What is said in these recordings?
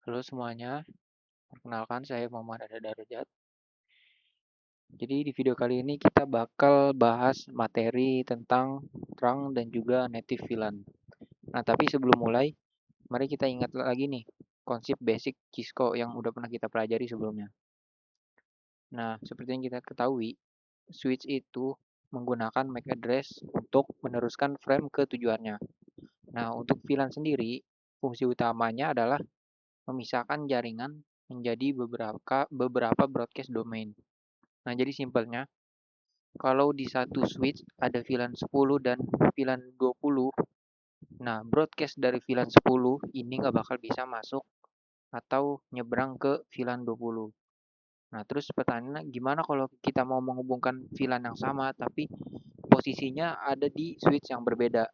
Halo semuanya, perkenalkan saya Muhammad Ada Darajat. Jadi di video kali ini kita bakal bahas materi tentang terang dan juga native VLAN. Nah, tapi sebelum mulai, mari kita ingat lagi nih konsep basic Cisco yang udah pernah kita pelajari sebelumnya. Nah, seperti yang kita ketahui, switch itu menggunakan MAC address untuk meneruskan frame ke tujuannya. Nah, untuk VLAN sendiri, fungsi utamanya adalah memisahkan jaringan menjadi beberapa broadcast domain. Nah, jadi simpelnya, kalau di satu switch ada VLAN 10 dan VLAN 20, nah broadcast dari VLAN 10 ini nggak bakal bisa masuk atau nyebrang ke VLAN 20. Nah, terus pertanyaannya gimana kalau kita mau menghubungkan VLAN yang sama tapi posisinya ada di switch yang berbeda?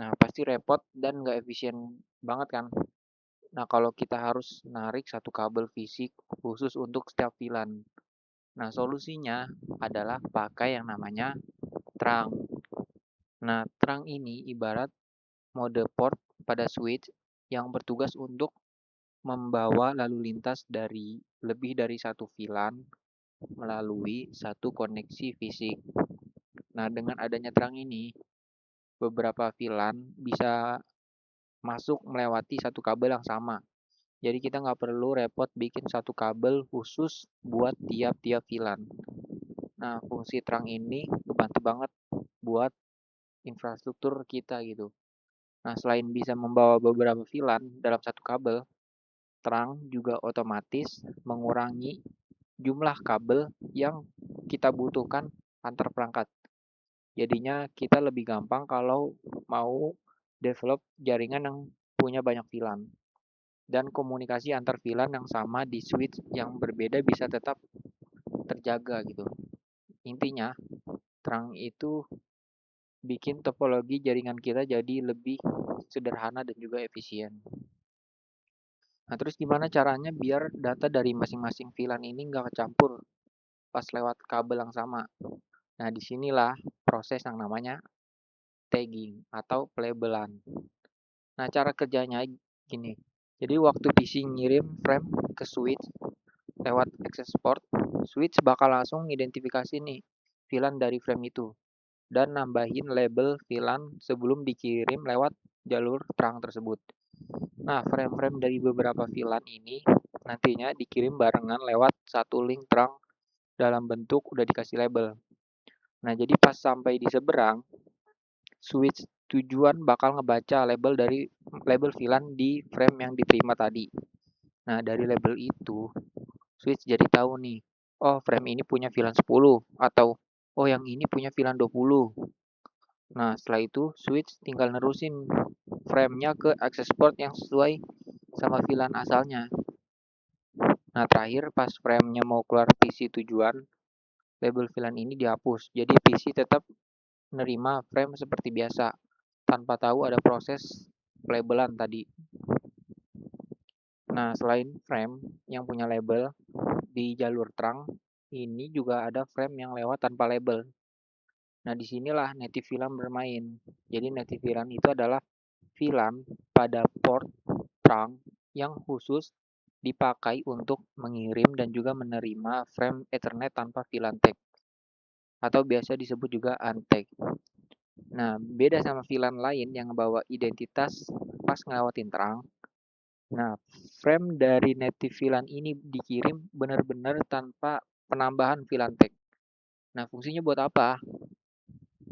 Nah, pasti repot dan nggak efisien banget kan? Nah, kalau kita harus narik satu kabel fisik khusus untuk setiap VLAN. Nah, solusinya adalah pakai yang namanya terang. Nah, terang ini ibarat mode port pada switch yang bertugas untuk membawa lalu lintas dari lebih dari satu VLAN melalui satu koneksi fisik. Nah, dengan adanya terang ini, beberapa VLAN bisa masuk melewati satu kabel yang sama. Jadi kita nggak perlu repot bikin satu kabel khusus buat tiap-tiap VLAN. Nah, fungsi terang ini ngebantu banget buat infrastruktur kita gitu. Nah, selain bisa membawa beberapa VLAN dalam satu kabel, terang juga otomatis mengurangi jumlah kabel yang kita butuhkan antar perangkat. Jadinya kita lebih gampang kalau mau develop jaringan yang punya banyak VLAN. Dan komunikasi antar VLAN yang sama di switch yang berbeda bisa tetap terjaga gitu. Intinya, terang itu bikin topologi jaringan kita jadi lebih sederhana dan juga efisien. Nah, terus gimana caranya biar data dari masing-masing VLAN ini nggak kecampur pas lewat kabel yang sama? Nah, disinilah proses yang namanya tagging atau pelabelan. Nah, cara kerjanya gini. Jadi waktu PC ngirim frame ke switch lewat access port, switch bakal langsung identifikasi nih VLAN dari frame itu dan nambahin label VLAN sebelum dikirim lewat jalur terang tersebut. Nah, frame-frame dari beberapa VLAN ini nantinya dikirim barengan lewat satu link terang dalam bentuk udah dikasih label. Nah, jadi pas sampai di seberang, switch tujuan bakal ngebaca label VLAN di frame yang diterima tadi. Nah, dari label itu, switch jadi tahu nih, oh frame ini punya VLAN 10 atau oh yang ini punya VLAN 20. Nah, setelah itu switch tinggal nerusin frame-nya ke access port yang sesuai sama VLAN asalnya. Nah, terakhir pas frame-nya mau keluar PC tujuan, label VLAN ini dihapus. Jadi PC tetap menerima frame seperti biasa tanpa tahu ada proses labelan tadi. Nah, selain frame yang punya label di jalur terang, ini juga ada frame yang lewat tanpa label. Nah, disinilah native VLAN bermain. Jadi native VLAN itu adalah VLAN pada port terang yang khusus dipakai untuk mengirim dan juga menerima frame Ethernet tanpa VLAN tag atau biasa disebut juga untag. Nah, beda sama VLAN lain yang bawa identitas pas ngelewatin terang. Nah, frame dari native VLAN ini dikirim benar-benar tanpa penambahan VLAN tag. Nah, fungsinya buat apa?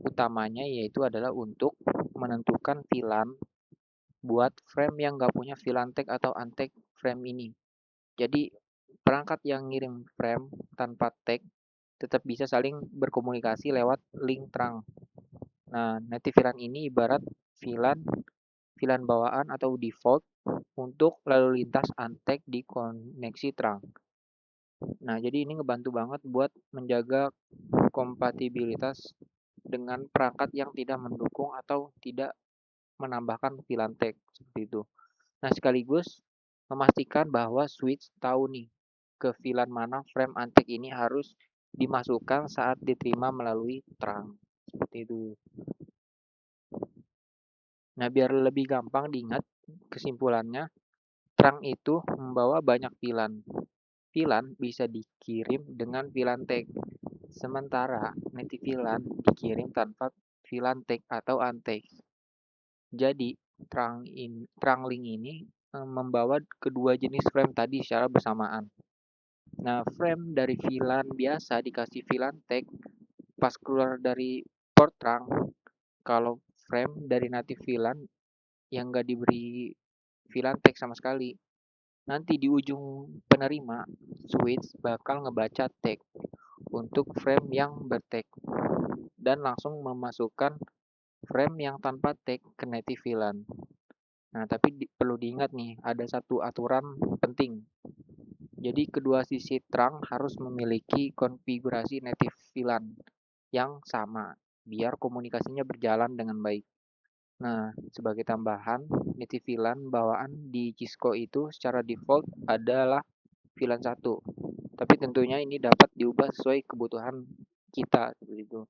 Utamanya yaitu adalah untuk menentukan VLAN buat frame yang nggak punya VLAN tag atau untag frame ini. Jadi, perangkat yang ngirim frame tanpa tag tetap bisa saling berkomunikasi lewat link terang. Nah, native VLAN ini ibarat VLAN VLAN bawaan atau default untuk lalu lintas untag di koneksi terang. Nah, jadi ini ngebantu banget buat menjaga kompatibilitas dengan perangkat yang tidak mendukung atau tidak menambahkan VLAN tag seperti itu. Nah, sekaligus memastikan bahwa switch tahu nih ke VLAN mana frame untag ini harus dimasukkan saat diterima melalui terang. Seperti itu. Nah, biar lebih gampang diingat kesimpulannya, Trunk itu membawa banyak VLAN. VLAN bisa dikirim dengan VLAN tag, sementara native VLAN dikirim tanpa VLAN tag atau untagged. Jadi, trunk link ini membawa kedua jenis frame tadi secara bersamaan. Nah, frame dari VLAN biasa dikasih VLAN tag pas keluar dari port trunk. Kalau frame dari native VLAN yang nggak diberi VLAN tag sama sekali, nanti di ujung penerima switch bakal ngebaca tag untuk frame yang bertag dan langsung memasukkan frame yang tanpa tag ke native VLAN. Nah, tapi perlu diingat nih, ada satu aturan penting. Jadi kedua sisi trunk harus memiliki konfigurasi native VLAN yang sama biar komunikasinya berjalan dengan baik. Nah, sebagai tambahan, native VLAN bawaan di Cisco itu secara default adalah VLAN 1. Tapi tentunya ini dapat diubah sesuai kebutuhan kita gitu.